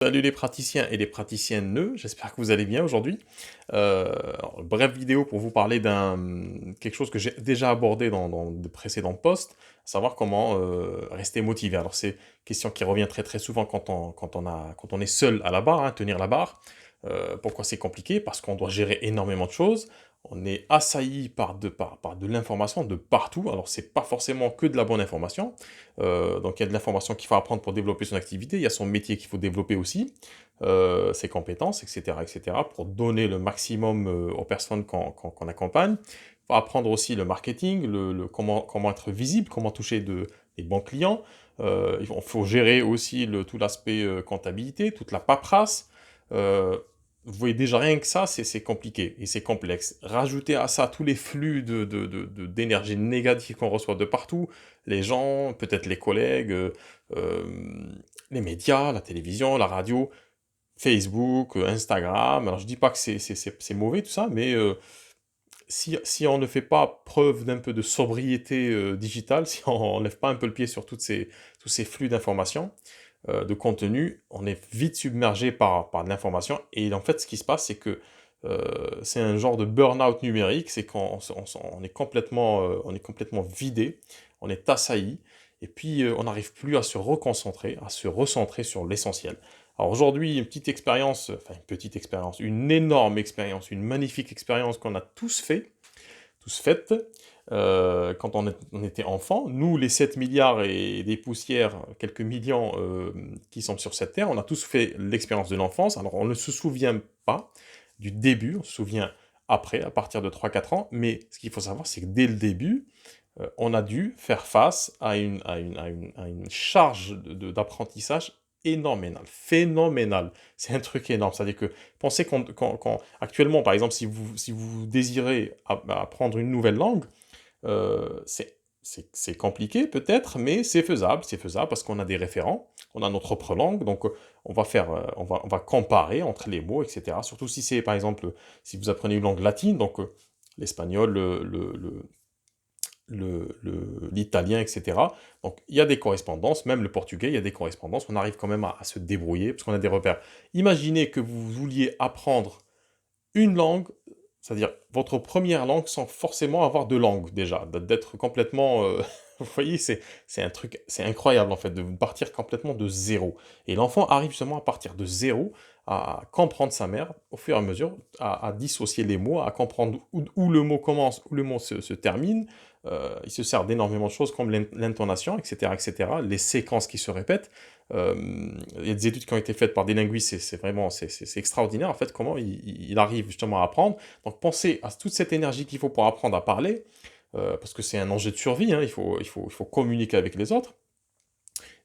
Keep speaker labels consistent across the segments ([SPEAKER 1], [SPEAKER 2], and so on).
[SPEAKER 1] Salut les praticiens et les praticiennes, j'espère que vous allez bien aujourd'hui. Brève vidéo pour vous parler quelque chose que j'ai déjà abordé dans de précédents posts, à savoir comment rester motivé. Alors c'est une question qui revient très très souvent quand on est seul à la barre, hein, tenir la barre. Pourquoi c'est compliqué? Parce qu'on doit gérer énormément de choses. On est assailli par de l'information de partout. Alors c'est pas forcément que de la bonne information. Donc il y a de l'information qu'il faut apprendre pour développer son activité, il y a son métier qu'il faut développer aussi, ses compétences, etc., etc., pour donner le maximum aux personnes qu'on accompagne. Il faut apprendre aussi le marketing, comment être visible, comment toucher des bons clients. Il faut gérer aussi tout l'aspect comptabilité, toute la paperasse. Euh, vous voyez déjà rien que ça, c'est compliqué et c'est complexe. Rajouter à ça tous les flux d'énergie négative qu'on reçoit de partout, les gens, peut-être les collègues, euh, les médias, la télévision, la radio, Facebook, Instagram. Alors je dis pas que c'est mauvais tout ça, mais si on ne fait pas preuve d'un peu de sobriété digitale, si on ne lève pas un peu le pied sur tous ces flux d'informations, de contenu, on est vite submergé par de l'information. Et en fait, ce qui se passe, c'est que c'est un genre de burn-out numérique, c'est on est complètement vidé, on est assailli, et puis on n'arrive plus à se reconcentrer, à se recentrer sur l'essentiel. Alors aujourd'hui, une petite expérience, enfin une petite expérience, une énorme expérience, une magnifique expérience qu'on a tous faite, quand on était enfant. Nous, les 7 milliards et des poussières, quelques millions qui sont sur cette terre, on a tous fait l'expérience de l'enfance. Alors on ne se souvient pas du début, on se souvient après, à partir de 3 4 ans, mais ce qu'il faut savoir, c'est que dès le début, on a dû faire face à une charge d'apprentissage phénoménale, phénoménale. C'est un truc énorme. C'est-à-dire que pensez actuellement, par exemple, si vous désirez apprendre une nouvelle langue, c'est compliqué peut-être, mais c'est faisable parce qu'on a des référents, on a notre propre langue, donc on va comparer entre les mots, etc. Surtout si c'est, par exemple, si vous apprenez une langue latine, donc l'espagnol, l'italien, etc. Donc il y a des correspondances, même le portugais, il y a des correspondances, on arrive quand même à se débrouiller, parce qu'on a des repères. Imaginez que vous vouliez apprendre une langue, c'est-à-dire votre première langue, sans forcément avoir de langue déjà, d'être complètement... vous voyez, c'est un truc, c'est incroyable en fait, de partir complètement de zéro. Et l'enfant arrive seulement à partir de zéro, à comprendre sa mère, au fur et à mesure, à dissocier les mots, à comprendre où le mot commence, où le mot se termine. Il se sert d'énormément de choses comme l'intonation, etc., etc., les séquences qui se répètent. Il y a des études qui ont été faites par des linguistes, c'est vraiment c'est extraordinaire en fait comment il arrive justement à apprendre. Donc pensez à toute cette énergie qu'il faut pour apprendre à parler, parce que c'est un enjeu de survie, hein, il faut communiquer avec les autres.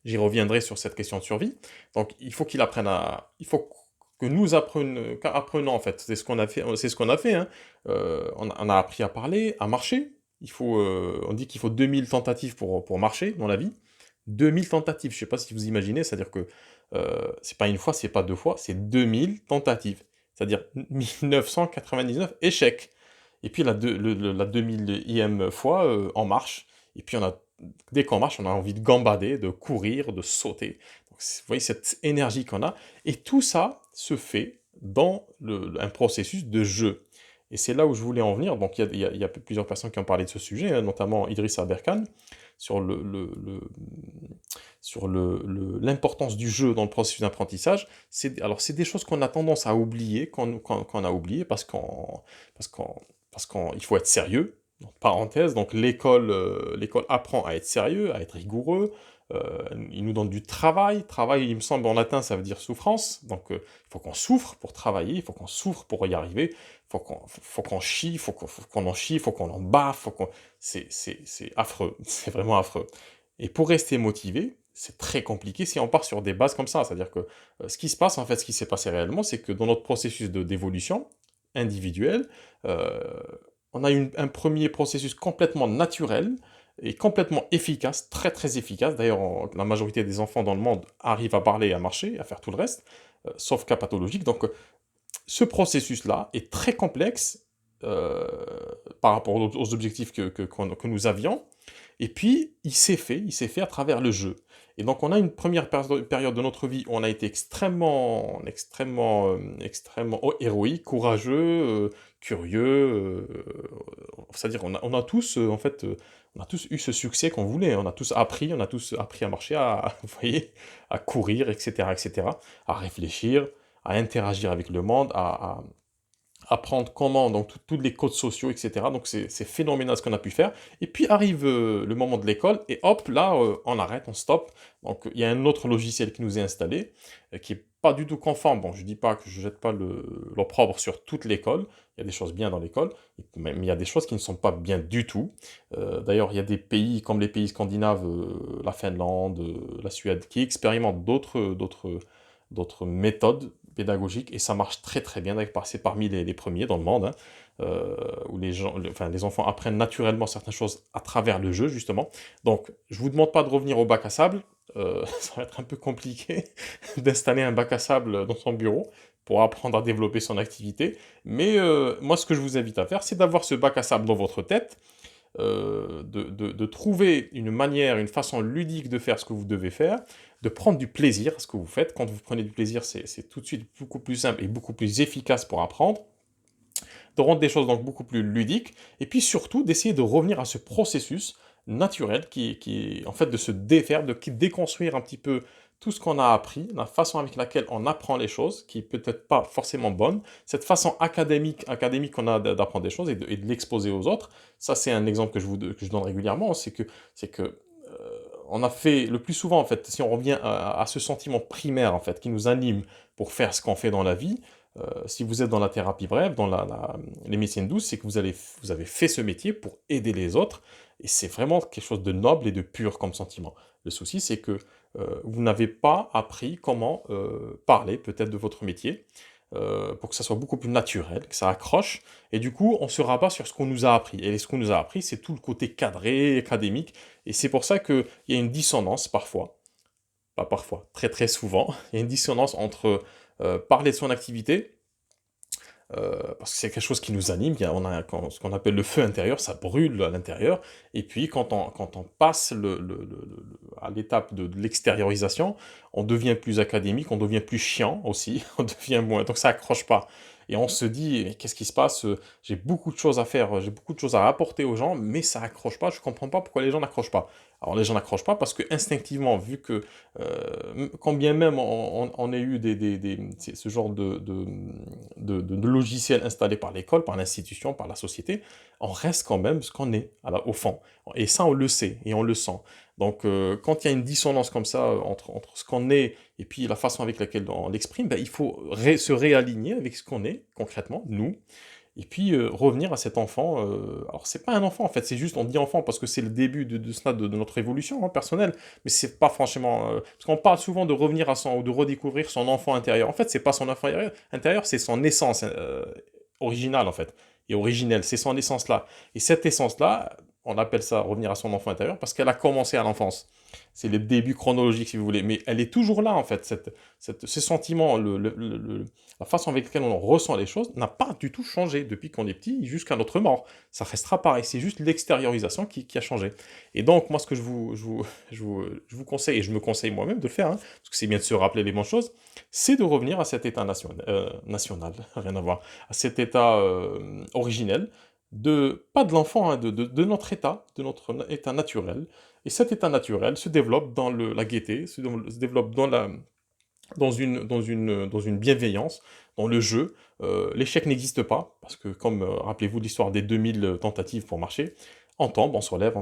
[SPEAKER 1] J'y reviendrai sur cette question de survie. Donc il faut il faut que nous apprenons en fait, c'est ce qu'on a fait, hein. On a appris à parler, à marcher. On dit qu'il faut 2000 tentatives pour marcher dans la vie. 2000 tentatives, je ne sais pas si vous imaginez, c'est-à-dire que c'est pas une fois, c'est pas deux fois, c'est 2000 tentatives. C'est-à-dire 1999 échecs. Et puis la 2000e fois, en marche. Et puis dès qu'on marche, on a envie de gambader, de courir, de sauter. Donc, vous voyez cette énergie qu'on a. Et tout ça se fait dans un processus de jeu. Et c'est là où je voulais en venir. Donc il y a plusieurs personnes qui ont parlé de ce sujet, hein, notamment Idriss Aberkan, sur l'importance du jeu dans le processus d'apprentissage. Alors c'est des choses qu'on a tendance à oublier, qu'on a oublié parce qu'il faut être sérieux. Donc, parenthèse, donc l'école apprend à être sérieux, à être rigoureux. Il nous donne du travail. Travail, il me semble, en latin, ça veut dire souffrance. Donc, il faut qu'on souffre pour travailler, il faut qu'on souffre pour y arriver. Faut qu'on chie, faut qu'on en chie, faut qu'on en baffe, c'est affreux, c'est vraiment affreux. Et pour rester motivé, c'est très compliqué si on part sur des bases comme ça. C'est-à-dire que ce qui se passe, en fait, ce qui s'est passé réellement, c'est que dans notre processus d'évolution individuelle, euh, on a un premier processus complètement naturel et complètement efficace, très très efficace. D'ailleurs, la majorité des enfants dans le monde arrivent à parler, à marcher, à faire tout le reste, sauf cas pathologique. Donc, ce processus-là est très complexe euh, par rapport aux objectifs que nous avions. Et puis, il s'est fait à travers le jeu. Et donc, on a une première période de notre vie où on a été extrêmement héroïque, courageux, curieux. C'est-à-dire, on a tous, en fait, on a tous eu ce succès qu'on voulait. On a tous appris à marcher, vous voyez, à courir, etc., à réfléchir, à interagir avec le monde, à apprendre comment, donc tous les codes sociaux, etc. Donc c'est phénoménal ce qu'on a pu faire. Et puis arrive le moment de l'école, et hop, là, on arrête, on stoppe. Donc il y a un autre logiciel qui nous est installé, qui est pas du tout conforme. Bon, je dis pas que je jette pas l'opprobre sur toute l'école. Il y a des choses bien dans l'école, mais il y a des choses qui ne sont pas bien du tout. D'ailleurs, il y a des pays comme les pays scandinaves, la Finlande, la Suède, qui expérimentent d'autres méthodes pédagogiques, et ça marche très très bien. D'ailleurs, c'est parmi les premiers dans le monde, hein, où enfin, les enfants apprennent naturellement certaines choses à travers le jeu, justement. Donc, je vous demande pas de revenir au bac à sable. Ça va être un peu compliqué d'installer un bac à sable dans son bureau pour apprendre à développer son activité. Mais moi, ce que je vous invite à faire, c'est d'avoir ce bac à sable dans votre tête, de trouver une manière, une façon ludique de faire ce que vous devez faire, de prendre du plaisir à ce que vous faites. Quand vous prenez du plaisir, c'est tout de suite beaucoup plus simple et beaucoup plus efficace pour apprendre, de rendre des choses donc beaucoup plus ludiques, et puis surtout d'essayer de revenir à ce processus naturel en fait, de se défaire, de déconstruire un petit peu tout ce qu'on a appris, la façon avec laquelle on apprend les choses, qui est peut-être pas forcément bonne, cette façon académique qu'on a d'apprendre des choses et de l'exposer aux autres. Ça, c'est un exemple que je donne régulièrement, c'est que on a fait le plus souvent, en fait, si on revient à ce sentiment primaire, en fait, qui nous anime pour faire ce qu'on fait dans la vie. Si vous êtes dans la thérapie brève, dans les médecines douces, c'est que vous avez fait ce métier pour aider les autres, et c'est vraiment quelque chose de noble et de pur comme sentiment. Le souci, c'est que vous n'avez pas appris comment parler peut-être de votre métier, pour que ça soit beaucoup plus naturel, que ça accroche, et du coup, on se rabat sur ce qu'on nous a appris. Et ce qu'on nous a appris, c'est tout le côté cadré, académique, et c'est pour ça qu'il y a une dissonance parfois, pas parfois, très très souvent, il y a une dissonance entre parler de son activité, parce que c'est quelque chose qui nous anime, on a ce qu'on appelle le feu intérieur, ça brûle à l'intérieur, et puis quand on passe à l'étape de l'extériorisation, on devient plus académique, on devient plus chiant aussi, on devient moins, donc ça accroche pas. Et on se dit, mais qu'est-ce qui se passe? J'ai beaucoup de choses à faire, j'ai beaucoup de choses à apporter aux gens, mais ça accroche pas, je comprends pas pourquoi les gens n'accrochent pas. Alors les gens n'accrochent pas parce que instinctivement, vu que quand bien même on ait eu ce genre de logiciel installé par l'école, par l'institution, par la société, on reste quand même ce qu'on est, au fond. Et ça, on le sait et on le sent. Donc, quand il y a une dissonance comme ça entre ce qu'on est et puis la façon avec laquelle on l'exprime, ben, il faut se réaligner avec ce qu'on est, concrètement, nous, et puis revenir à cet enfant. Alors, c'est pas un enfant, en fait, c'est juste, on dit enfant parce que c'est le début de cela, de notre évolution, hein, personnelle, mais c'est pas franchement. Parce qu'on parle souvent de revenir ou de redécouvrir son enfant intérieur. En fait, c'est pas son enfant intérieur, c'est son essence originale, en fait, et originelle, c'est son essence-là. Et cette essence-là, on appelle ça revenir à son enfant intérieur parce qu'elle a commencé à l'enfance. C'est le début chronologique, si vous voulez, mais elle est toujours là, en fait, ce sentiment, la façon avec laquelle on ressent les choses n'a pas du tout changé depuis qu'on est petit jusqu'à notre mort. Ça restera pareil, c'est juste l'extériorisation qui a changé. Et donc, moi, ce que je vous conseille, et je me conseille moi-même de le faire, hein, parce que c'est bien de se rappeler les bonnes choses, c'est de revenir à cet état national, rien à voir, à cet état originel, pas de l'enfant, hein, de notre état naturel. Et cet état naturel se développe dans la gaieté, se développe dans une bienveillance, dans le jeu. L'échec n'existe pas, parce que comme, rappelez-vous l'histoire des 2000 tentatives pour marcher, on tombe, on se relève,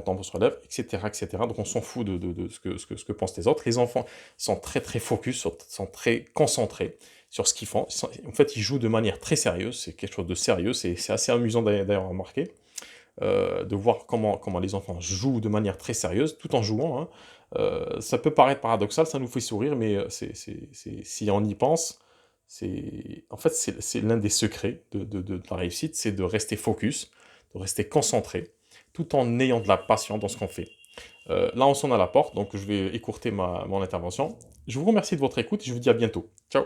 [SPEAKER 1] etc., etc. Donc on s'en fout de ce que pensent les autres. Les enfants sont très très focus, sont très concentrés sur ce qu'ils font. En fait, ils jouent de manière très sérieuse, c'est quelque chose de sérieux, c'est assez amusant d'ailleurs à remarquer, de voir comment les enfants jouent de manière très sérieuse, tout en jouant, hein. Ça peut paraître paradoxal, ça nous fait sourire, mais si on y pense, en fait, c'est l'un des secrets de la réussite, c'est de rester focus, de rester concentré, tout en ayant de la passion dans ce qu'on fait. Là, on sonne à la porte, donc je vais écourter mon intervention. Je vous remercie de votre écoute et je vous dis à bientôt. Ciao!